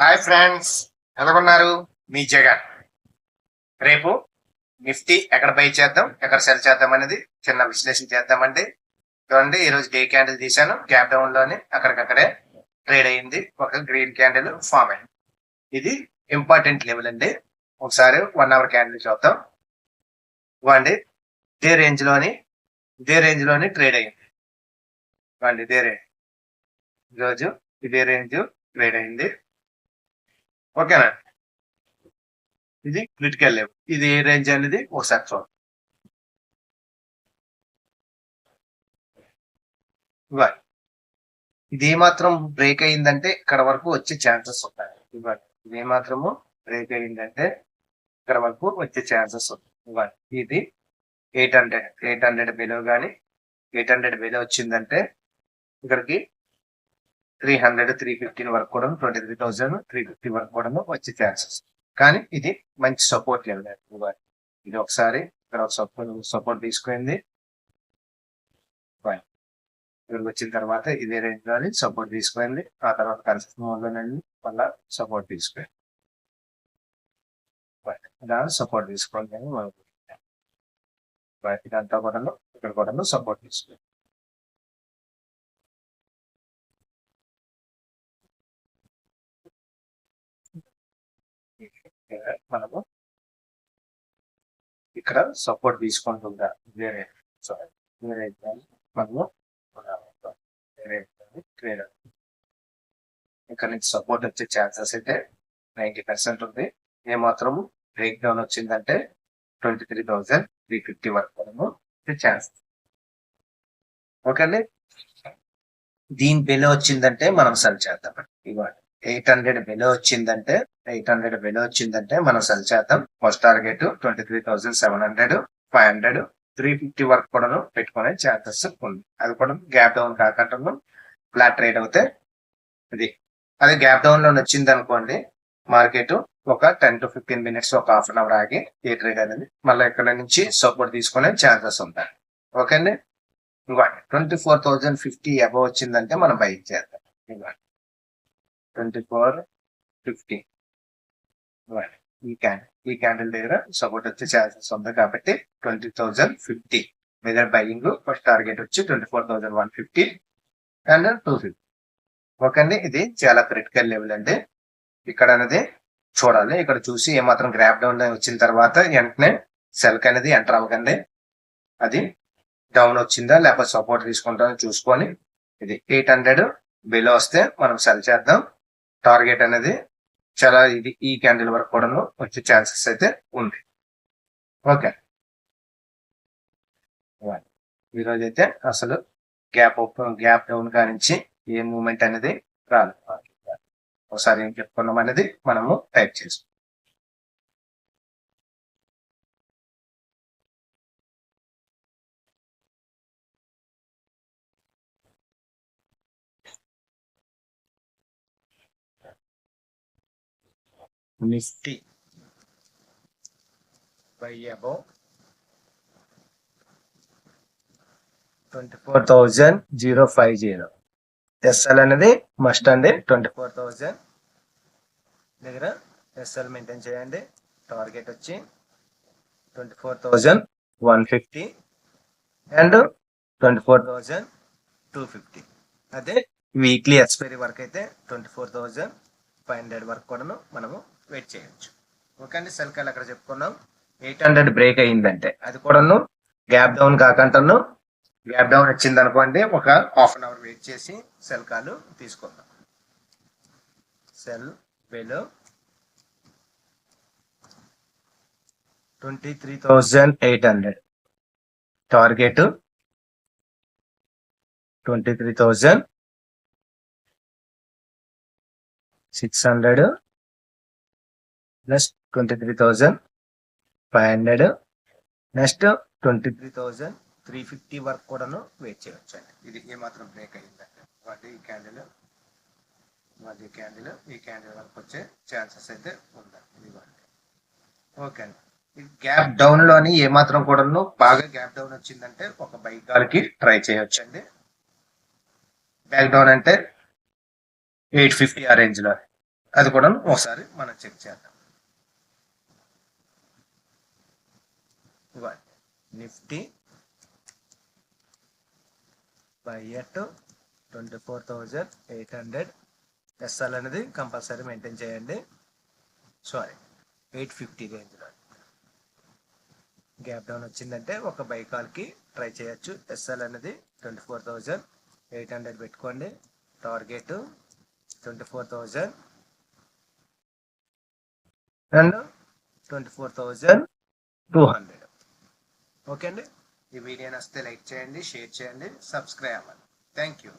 Hi friends, ఎలాగున్నారు? మీ జగన్. రేపు నిఫ్టీ ఎక్కడ బై చేద్దాం, ఎక్కడ సెల్ చేద్దాం అనేది చిన్న విశ్లేషణ చేద్దామండి. చూడండి, ఈ రోజు డే క్యాండిల్ తీసాను. గ్యాప్ డౌన్ లోనే అక్కడికక్కడే ట్రేడ్ అయింది. ఒక గ్రీన్ క్యాండిల్ ఫామ్ అయింది. ఇది ఇంపార్టెంట్ లెవెల్ అండి. ఒకసారి 1 అవర్ క్యాండిల్ చూద్దాం. ఇవ్వండి, ఇదే రేంజ్ లోని ట్రేడ్ అయింది. ఇవ్వండి, ఇదే రేంజ్ ఈరోజు ఇదే రేంజ్ ట్రేడ్ అయింది. ఓకేనా? ఇది క్రిటికల్ లెవెల్. ఇది ఏ రేంజ్ అనేది ఒకసారి చూడండి. ఇది ఏమాత్రం బ్రేక్ అయిందంటే ఇక్కడ వరకు వచ్చే ఛాన్సెస్ ఉంటాయి. ఇది ఏమాత్రము బ్రేక్ అయిందంటే ఇక్కడ వరకు వచ్చే ఛాన్సెస్ ఉంటాయి. ఇది 800 బిలో కానీ 800 బిలో వచ్చిందంటే ఇక్కడికి 350 వరకు కూడా 23,350 వరకు కూడా వచ్చే ఛాన్సెస్. కానీ ఇది మంచి సపోర్ట్ లెవెల్. ఇది ఒకసారి ఇక్కడ సపోర్ట్ తీసుకుంది. ఇక్కడికి వచ్చిన తర్వాత ఇదే రేంజ్ లో సపోర్ట్ తీసుకుంది. ఆ తర్వాత కన్సిస్టెంట్ మళ్ళీ సపోర్ట్ తీసుకుంది. ఇలా సపోర్ట్ తీసుకోండి. ఇదంతా కూడా ఇక్కడ కూడా సపోర్ట్ తీసుకుంది. మనము ఇక్కడ సపోర్ట్ తీసుకుంటుందా వేరే మనము ఇక్కడ నుంచి సపోర్ట్ వచ్చే ఛాన్సెస్ అయితే 90% ఉంది. ఏమాత్రము బ్రేక్ డౌన్ వచ్చిందంటే 23,350 వరకు మనము ఛాన్స్. ఓకే అండి, దీని బిలో వచ్చిందంటే మనం సెల్ చేద్దాం. ఇవాళ 800 బిలో వచ్చిందంటే మనం సెల్ చేద్దాం. ఫస్ట్ టార్గెట్ 23,700, 500, 350 వరకు కూడా పెట్టుకునే ఛాన్సెస్ ఉంది. అది కూడా గ్యాప్ డౌన్ కాకుండా ఫ్లాట్ ట్రేడ్ అవుతే అది గ్యాప్ డౌన్ లో వచ్చింది అనుకోండి, మార్కెట్ ఒక 10 to 15 minutes, ఒక హాఫ్ అన్ అవర్ ఆగి ఏ ట్రేడ్ అనేది మళ్ళీ ఇక్కడ నుంచి సపోర్ట్ తీసుకునే ఛాన్సెస్ ఉంటాయి. ఓకే అండి, ఇంకోటి 24,050 అబవ్ వచ్చిందంటే మనం బై చేద్దాం. ఇంకోటి 24,50 ఈ క్యాండిల్ దగ్గర సపోర్ట్ వచ్చే ఛాన్సెస్ ఉంది. కాబట్టి 20,050 మీద బయింగ్. ఫస్ట్ టార్గెట్ వచ్చి 24,150 అండ్ 250. ఓకే అండి, ఇది చాలా క్రిటికల్ లెవెల్ అండి. ఇక్కడ అనేది చూడాలి. ఇక్కడ చూసి ఏమాత్రం గ్రాప్ డౌన్ వచ్చిన తర్వాత వెంటనే సెల్ అనేది ఎంటర్ అవ్వకండి. అది డౌన్ వచ్చిందా లేకపోతే సపోర్ట్ తీసుకుంటామని చూసుకొని ఇది 800 బిలో వస్తే మనం సెల్ చేద్దాం. టార్గెట్ అనేది చాలా ఈ క్యాండిల్ వరకు కూడా వచ్చే ఛాన్సెస్ అయితే ఉంది. ఓకే, ఈరోజు అయితే అసలు గ్యాప్ డౌన్ కానించి ఏ మూమెంట్ అనేది రాదు. ఒకసారి ఏం చెప్పుకున్నాం అనేది మనము టైప్ చేస్తాం. Nifty by above 24,050. ఎస్ఎల్ అనేది మస్ట్ అండి. 24,000 దగ్గర ఎస్ఎల్ మెయింటైన్ చేయండి. టార్గెట్ వచ్చి 24,150 అండ్ 24,250. అదే వీక్లీ ఎక్స్పైరీ వరకు అయితే 24,500 వరకు కూడా మనము వెయిట్ చేయొచ్చు. ఓకే అండి, సెల్ కాల్ అక్కడ చెప్పుకున్నాం. 800 బ్రేక్ అయ్యిందంటే అది కూడాను గ్యాప్ డౌన్ కాకుండా గ్యాప్ డౌన్ వచ్చింది అనుకోండి, ఒక హాఫ్ అన్ అవర్ వెయిట్ చేసి సెల్ కాల్ తీసుకుందాం. Cell below 23,800, target 23,600 plus 23,500 next 23,350 వరకు కూడాను వెయిట్ చేయొచ్చు అండి. ఇది ఏమాత్రం బ్రేక్ అయ్యిందంటే ఈ క్యాండిల్ వరకు వచ్చే ఛాన్సెస్ అయితే ఉందండి. ఓకే అండి, ఈ గ్యాప్ డౌన్ లోని ఏమాత్రం కూడాను బాగా గ్యాప్ డౌన్ వచ్చిందంటే ఒక బై కాల్ కి ట్రై చేయొచ్చు అండి. బ్యాక్ డౌన్ అంటే 850 ఆ రేంజ్ లో అది కూడా ఒకసారి మనం చెక్ చేద్దాం. Nifty by at 24,800. ఎస్ఎల్ అనేది కంపల్సరీ మెయింటైన్ చేయండి. 850 రేంజ్లో గ్యాప్ డౌన్ వచ్చిందంటే ఒక బై కాల్కి ట్రై చేయొచ్చు. ఎస్ఎల్ అనేది 24,800 పెట్టుకోండి. Target 24,000 and 24,200. ఓకే అండి. ఈ వీడియో నచ్చితే లైక్ చేయండి, షేర్ చేయండి, సబ్స్క్రైబ్ అవ్వండి. Thank you.